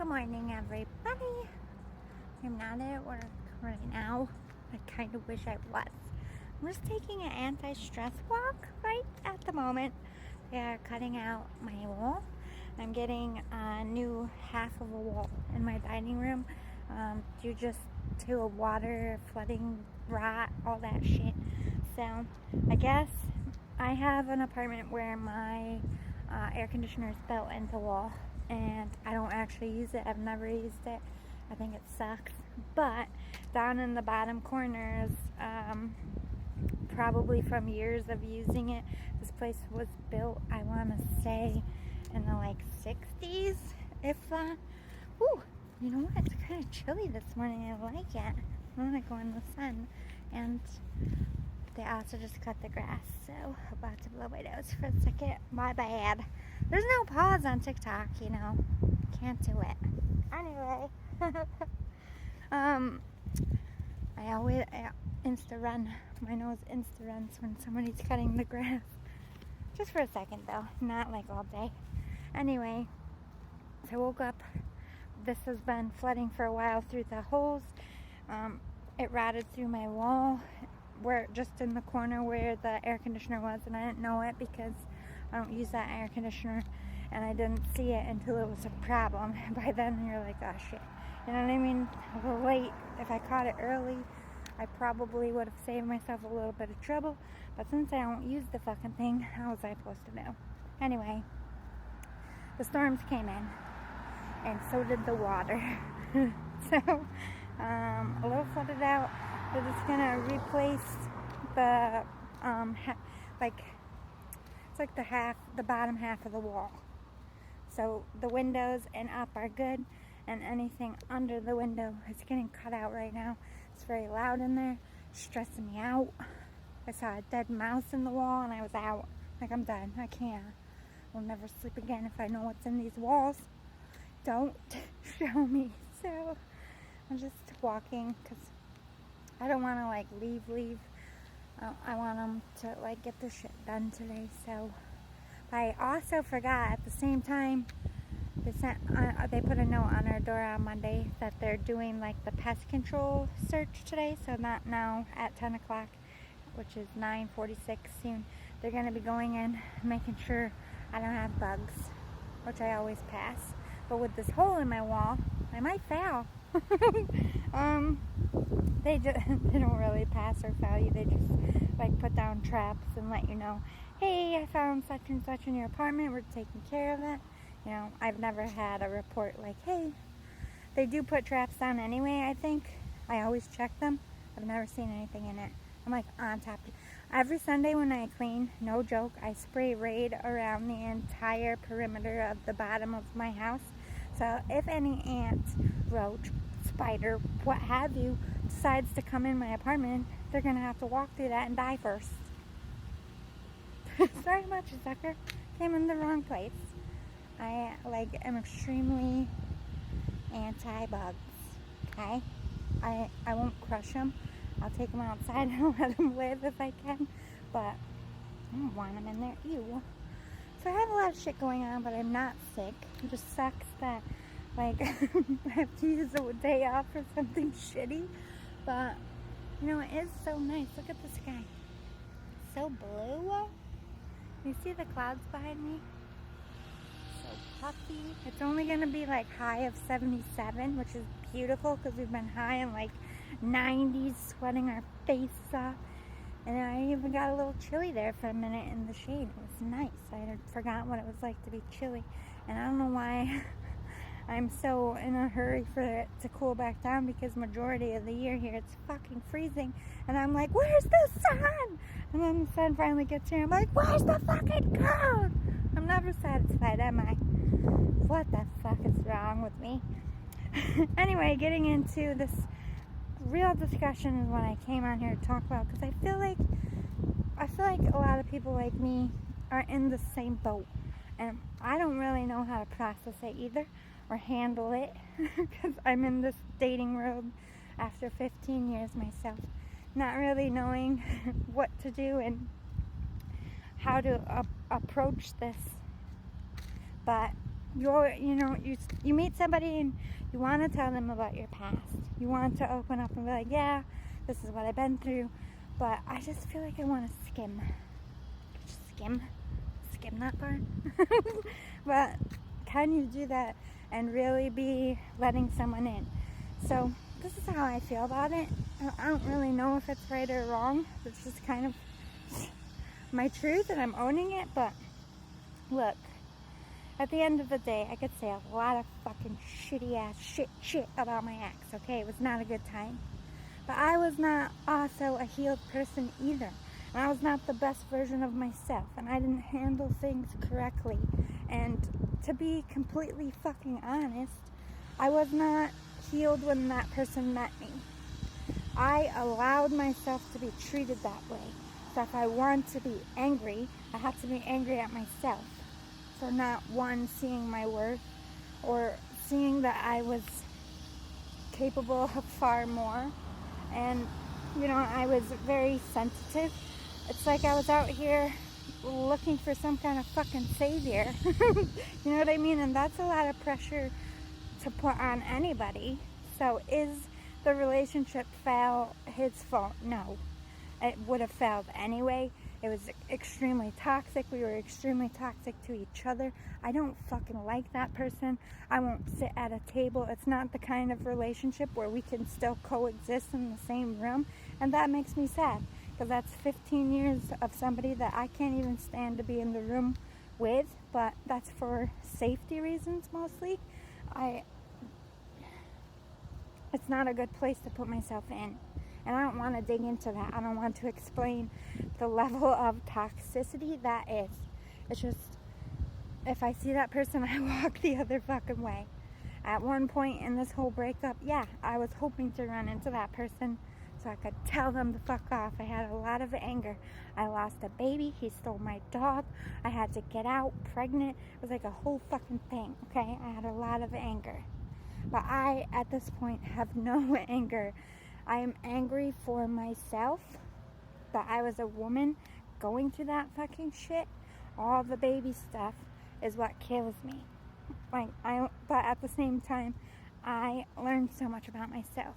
Good morning, everybody. I'm not at work right now. I kind of wish I was. I'm just taking an anti-stress walk right at the moment. They are cutting out my wall. I'm getting a new half of a wall in my dining room due just to a water flooding, rot, all that shit. So I guess I have an apartment where my air conditioner is built into the wall, and I don't actually use it. I've never used it. I think it sucks. But down in the bottom corners, probably from years of using it, this place was built, I want to say, in the 60s, if that. Whew, you know what? It's kind of chilly this morning. I like it. I want to go in the sun. And they also just cut the grass, so I'm about to blow my nose for a second. My bad. There's no pause on TikTok, you know. Can't do it. Anyway, I insta run. My nose insta runs when somebody's cutting the grass. Just for a second, though, not like all day. Anyway, so I woke up. This has been flooding for a while through the holes. It rotted through my wall, where just in the corner where the air conditioner was, and I didn't know it because I don't use that air conditioner, and I didn't see it until it was a problem. By then you're like, oh shit, you know what I mean? A little late. If I caught it early, I probably would have saved myself a little bit of trouble, but since I don't use the fucking thing, how was I supposed to know? Anyway, the storms came in, and so did the water. So a little flooded out. We're just gonna replace the it's like the bottom half of the wall. So the windows and up are good, and anything under the window is getting cut out right now. It's very loud in there, stressing me out. I saw a dead mouse in the wall, and I was out. Like, I'm done. I can't. I'll never sleep again if I know what's in these walls. Don't show me. So I'm just walking because I don't want to leave. I want them to get this shit done today. So, but I also forgot at the same time they put a note on our door on Monday that they're doing the pest control search today. So not now at 10 o'clock, which is 9:46 soon. They're going to be going in, making sure I don't have bugs, which I always pass. But with this hole in my wall, I might fail. They don't really pass or fail you. They just put down traps and let you know, hey, I found such and such in your apartment. We're taking care of it. You know, I've never had a report hey, they do put traps down anyway, I think. I always check them. I've never seen anything in it. I'm on top of it. Every Sunday when I clean, no joke, I spray Raid around the entire perimeter of the bottom of my house. So if any ant, roach, spider, what have you, decides to come in my apartment, they're going to have to walk through that and die first. Sorry about you, sucker. Came in the wrong place. I am extremely anti-bugs, okay? I won't crush them. I'll take them outside and let them live if I can, but I don't want them in there. Ew. So I have a lot of shit going on, but I'm not sick. It just sucks that I have to use a day off for something shitty. But it is so nice. Look at the sky. It's so blue. You see the clouds behind me? So puffy. It's only gonna be high of 77, which is beautiful because we've been high in 90s, sweating our faces off. And I even got a little chilly there for a minute in the shade. It was nice. I had forgotten what it was like to be chilly. And I don't know why I'm so in a hurry for it to cool back down, because majority of the year here it's fucking freezing. And I'm like, where's the sun? And then the sun finally gets here. I'm like, where's the fucking cold? I'm never satisfied, am I? What the fuck is wrong with me? Anyway, getting into this real discussion is what I came on here to talk about, because I feel like a lot of people like me are in the same boat, and I don't really know how to process it either or handle it, because I'm in this dating world after 15 years myself, not really knowing what to do and how to approach this. But you meet somebody and you want to tell them about your past. You want to open up and be like, yeah, this is what I've been through. But I just feel like I want to skim that part. But can you do that and really be letting someone in? So this is how I feel about it. I don't really know if it's right or wrong. It's just kind of my truth and I'm owning it. But look, at the end of the day, I could say a lot of fucking shitty ass shit about my ex, okay? It was not a good time. But I was not also a healed person either. And I was not the best version of myself. And I didn't handle things correctly. And to be completely fucking honest, I was not healed when that person met me. I allowed myself to be treated that way. So if I want to be angry, I have to be angry at myself for not, one, seeing my worth or seeing that I was capable of far more. And, I was very sensitive. It's like I was out here looking for some kind of fucking savior. You know what I mean? And that's a lot of pressure to put on anybody. So is the relationship fail his fault? No. It would have failed anyway. It was extremely toxic. We were extremely toxic to each other. I don't fucking like that person. I won't sit at a table. It's not the kind of relationship where we can still coexist in the same room. And that makes me sad, because that's 15 years of somebody that I can't even stand to be in the room with. But that's for safety reasons mostly. It's not a good place to put myself in. And I don't want to dig into that. I don't want to explain the level of toxicity that is. It's just, if I see that person, I walk the other fucking way. At one point in this whole breakup, yeah, I was hoping to run into that person so I could tell them to fuck off. I had a lot of anger. I lost a baby. He stole my dog. I had to get out pregnant. It was like a whole fucking thing, okay? I had a lot of anger. But I, at this point, have no anger. I am angry for myself that I was a woman going through that fucking shit. All the baby stuff is what kills me. But at the same time, I learned so much about myself.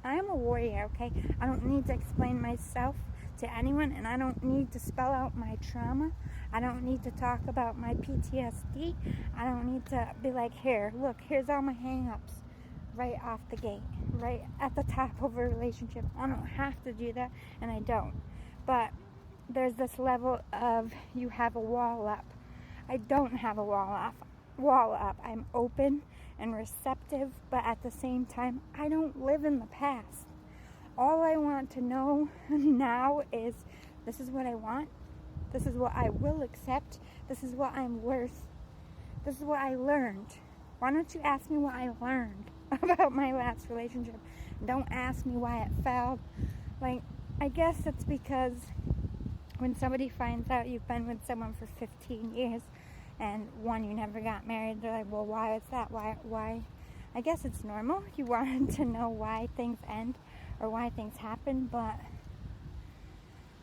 I'm a warrior, okay? I don't need to explain myself to anyone, and I don't need to spell out my trauma. I don't need to talk about my PTSD. I don't need to be like, here's all my hang-ups. Right off the gate, right at the top of a relationship. I don't have to do that, and I don't. But there's this level of you have a wall up. I don't have a wall up. I'm open and receptive, but at the same time, I don't live in the past. All I want to know now is this is what I want. This is what I will accept. This is what I'm worth. This is what I learned. Why don't you ask me what I learned about my last relationship? Don't ask me why it failed. I guess it's because when somebody finds out you've been with someone for 15 years and one, you never got married, they're like, well, why is that? Why? I guess it's normal. You wanted to know why things end or why things happen, but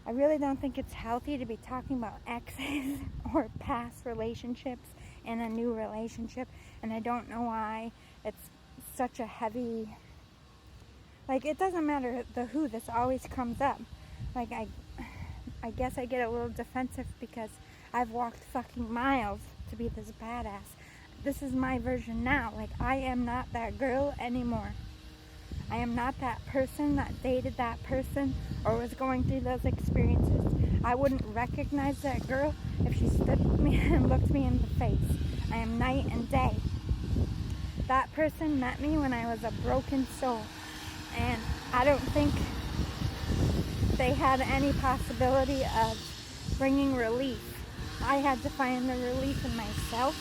I really don't think it's healthy to be talking about exes or past relationships in a new relationship, and I don't know why it's such a heavy, it doesn't matter the who, this always comes up. I guess I get a little defensive because I've walked fucking miles to be this badass. This is my version now. I am not that girl anymore. I am not that person that dated that person or was going through those experiences. I wouldn't recognize that girl if she stood with me and looked me in the face. I am night and day. That person met me when I was a broken soul, and I don't think they had any possibility of bringing relief. I had to find the relief in myself,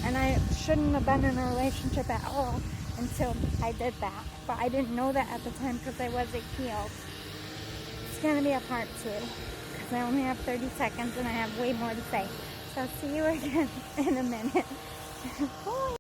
and I shouldn't have been in a relationship at all until I did that. But I didn't know that at the time because I wasn't healed. It's going to be a part 2 because I only have 30 seconds and I have way more to say. So see you again in a minute. Bye.